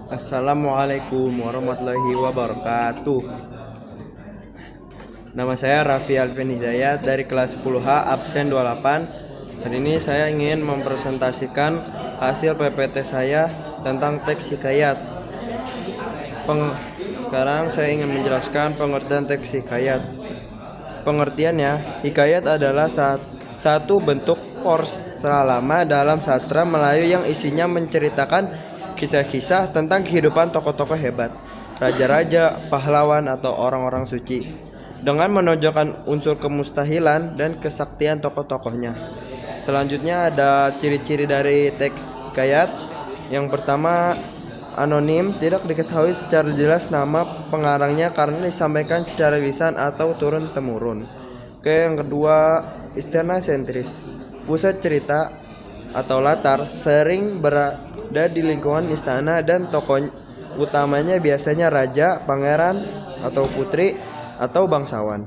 Assalamualaikum warahmatullahi wabarakatuh. Nama saya Raffi Alvin Hidayat dari kelas 10H absen 28. Hari ini saya ingin mempresentasikan hasil PPT saya tentang teks hikayat. Sekarang saya ingin menjelaskan pengertian teks hikayat. Pengertiannya, hikayat adalah satu bentuk porsra lama dalam sastra Melayu yang isinya menceritakan kisah-kisah tentang kehidupan tokoh-tokoh hebat, raja-raja, pahlawan, atau orang-orang suci, dengan menonjolkan unsur kemustahilan dan kesaktian tokoh-tokohnya. Selanjutnya ada ciri-ciri dari teks hikayat. Yang pertama, anonim, tidak diketahui secara jelas nama pengarangnya karena disampaikan secara lisan atau turun-temurun. Yang kedua, istana sentris, pusat cerita atau latar sering berada di lingkungan istana dan tokoh utamanya biasanya raja, pangeran, atau putri, atau bangsawan.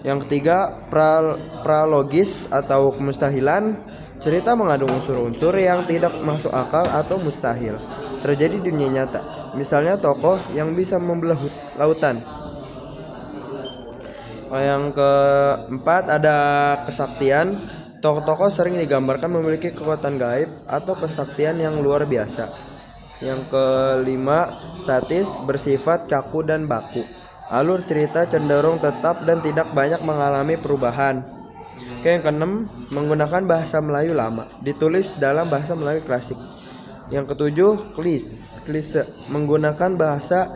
Yang ketiga, pralogis atau kemustahilan, cerita mengandung unsur-unsur yang tidak masuk akal atau mustahil terjadi di dunia nyata. Misalnya tokoh yang bisa membelah lautan. Yang keempat ada kesaktian. Tokoh-tokoh sering digambarkan memiliki kekuatan gaib atau kesaktian yang luar biasa. Yang kelima, statis, bersifat kaku dan baku. Alur cerita cenderung tetap dan tidak banyak mengalami perubahan. Yang keenam, menggunakan bahasa Melayu lama, ditulis dalam bahasa Melayu klasik. Yang ketujuh, klise, menggunakan bahasa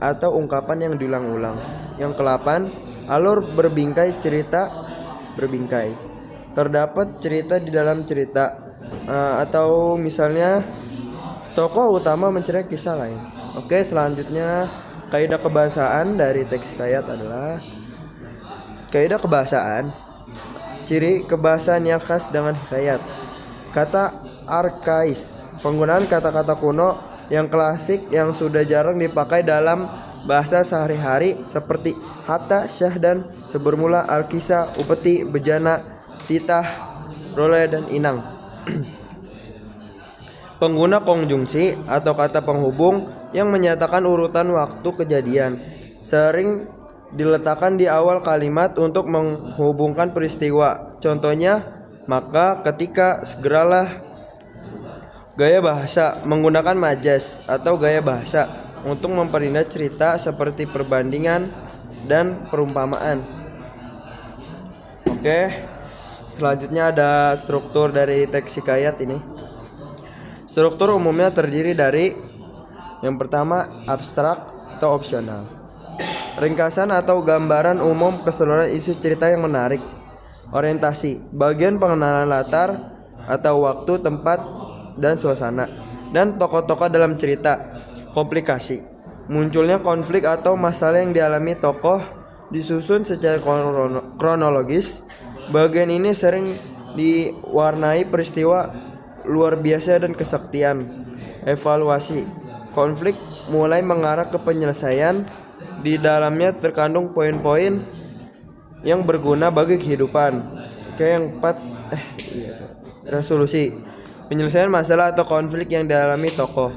atau ungkapan yang diulang-ulang. Yang kedelapan, alur berbingkai, cerita berbingkai. Terdapat cerita di dalam cerita, atau misalnya tokoh utama menceritakan kisah lain. Oke, selanjutnya kaidah kebahasaan dari teks hikayat adalah kaidah kebahasaan. Ciri kebahasaan yang khas dengan hikayat. Kata arkais, penggunaan kata-kata kuno yang klasik yang sudah jarang dipakai dalam bahasa sehari-hari seperti hatta, syahdan, sebermula, alkisah, upeti, bejana, titah, role, dan inang. Pengguna konjungsi atau kata penghubung yang menyatakan urutan waktu kejadian sering diletakkan di awal kalimat untuk menghubungkan peristiwa. Contohnya, maka, ketika, segeralah. Gaya bahasa menggunakan majas atau gaya bahasa untuk memperindah cerita seperti perbandingan dan perumpamaan. Oke. Selanjutnya ada struktur dari teks hikayat ini. Struktur umumnya terdiri dari yang pertama, abstrak atau opsional, ringkasan atau gambaran umum keseluruhan isi cerita yang menarik. Orientasi, bagian pengenalan latar atau waktu, tempat, dan suasana, dan tokoh-tokoh dalam cerita. Komplikasi, munculnya konflik atau masalah yang dialami tokoh disusun secara kronologis. Bagian ini sering diwarnai peristiwa luar biasa dan kesaktian. Evaluasi, konflik mulai mengarah ke penyelesaian. Di dalamnya terkandung poin-poin yang berguna bagi kehidupan. Yang keempat, resolusi, penyelesaian masalah atau konflik yang dialami tokoh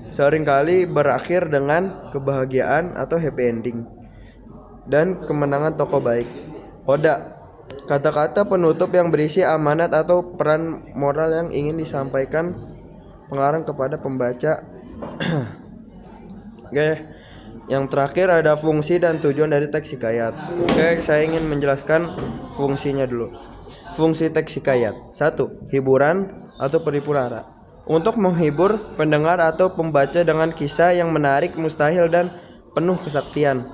seringkali berakhir dengan kebahagiaan atau happy ending dan kemenangan tokoh baik. Koda, kata-kata penutup yang berisi amanat atau peran moral yang ingin disampaikan pengarang kepada pembaca. Oke, yang terakhir ada fungsi dan tujuan dari teks hikayat. Oke, saya ingin menjelaskan fungsinya dulu. Fungsi teks hikayat. 1. Hiburan atau peripu lara. Untuk menghibur pendengar atau pembaca dengan kisah yang menarik, mustahil, dan penuh kesaktian.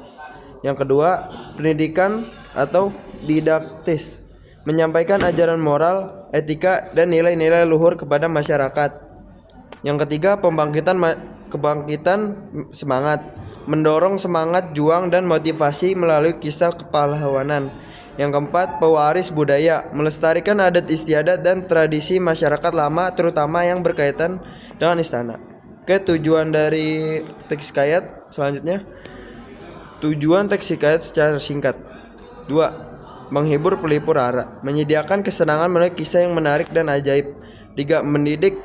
Yang kedua, pendidikan atau didaktis, menyampaikan ajaran moral, etika, dan nilai-nilai luhur kepada masyarakat. Yang ketiga, kebangkitan semangat, mendorong semangat juang dan motivasi melalui kisah kepahlawanan. Yang keempat, pewaris budaya, melestarikan adat istiadat dan tradisi masyarakat lama, terutama yang berkaitan dengan istana. Oke, tujuan dari teks hikayat selanjutnya. Tujuan teks hikayat secara singkat. 2. Menghibur pelipur hara, menyediakan kesenangan melalui kisah yang menarik dan ajaib. 3. Mendidik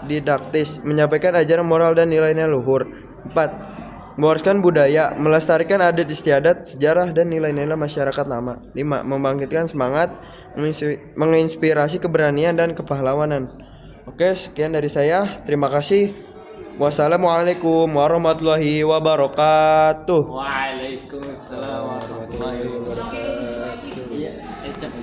didaktis, menyampaikan ajaran moral dan nilai-nilai luhur. 4. Mewariskan budaya, melestarikan adat istiadat, sejarah dan nilai-nilai masyarakat lama. 5. Membangkitkan semangat, menginspirasi keberanian dan kepahlawanan. Oke, sekian dari saya. Terima kasih. Wassalamualaikum warahmatullahi wabarakatuh. Waalaikumsalam warahmatullahi wabarakatuh. Iya, Cep.